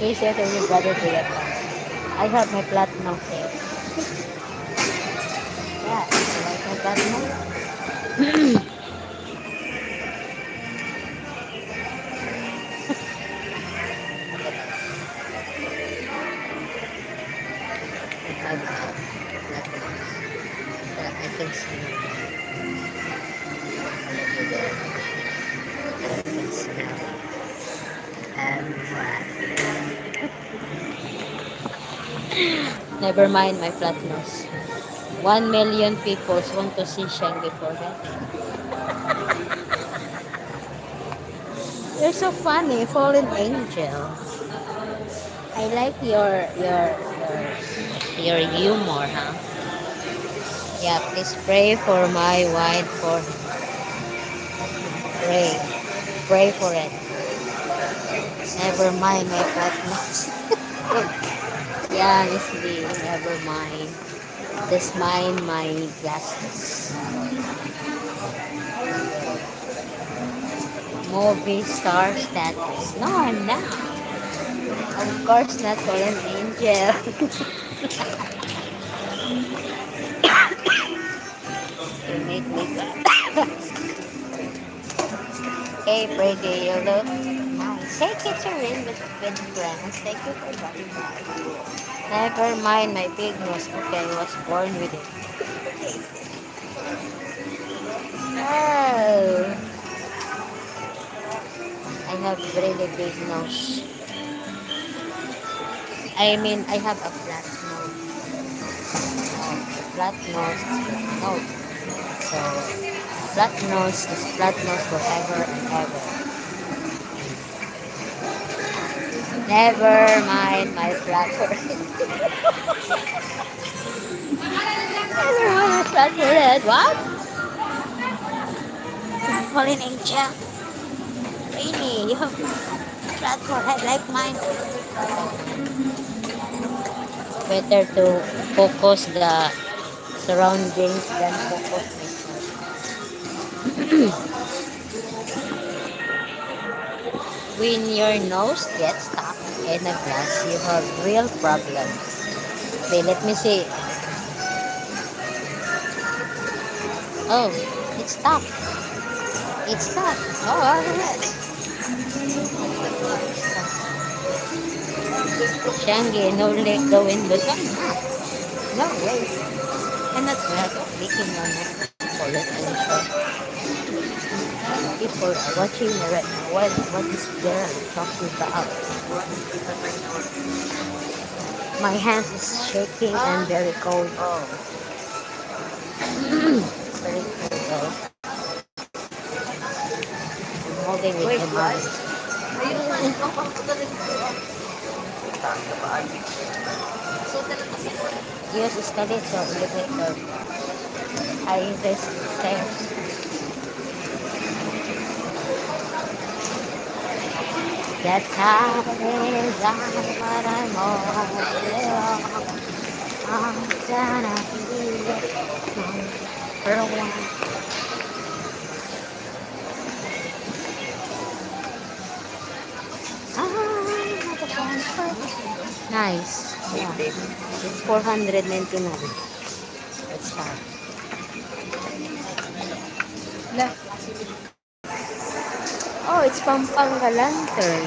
Easier for your brother to get one. I have my platinum here. Yeah, you like my platinum? I have platinum. So I can see over there. I can smell Never mind my flat nose. 1 million people want to see Shang before heaven. You're so funny, fallen angel. I like your humor, huh? Yeah, please pray for my wide forehead. Pray. Pray for it. Never mind my flat nose. Yeah, Miss Lee, never mind. Just mind my glasses. Movie star status. No, I'm not. Of course not, fallen angel. You make me Hey, pretty, you look nice. Hey, Catherine with friends. Thank you for dropping by. Never mind my big nose. Okay, I was born with it. Oh, I have really big nose. I mean, I have a flat nose. Flat nose. No. So, flat nose is flat nose forever and ever. Never mind my flat forehead. Never mind my flat forehead. What? Fallen angel. Really? You have flat forehead like mine. Better to focus the surroundings than focus myself. When your nose gets stuck in a glass, you have real problems. Okay, let me see. Oh, it's stuck. It's stuck. Oh, alright. Shangi, no lick the windows. No way. I'm not leaking on it. People are watching me right now. What is girl talking about? My hands is shaking and very cold. Oh. Very cold. I'm holding with my mouth. Use escalator, elevator. I use this stairs. That's how it is, but I'm all I'm gonna be for one. Nice. Yeah. It's 499. Let's start. Oh, it's Pampanga lantern.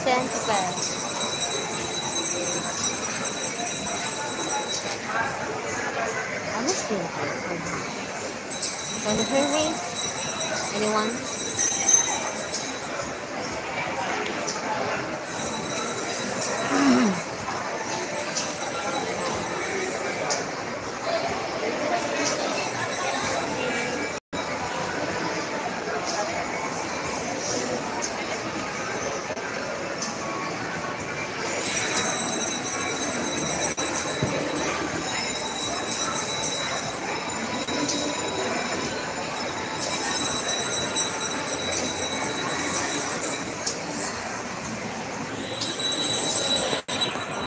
Sensible. Honestly, can you hear me? Anyone?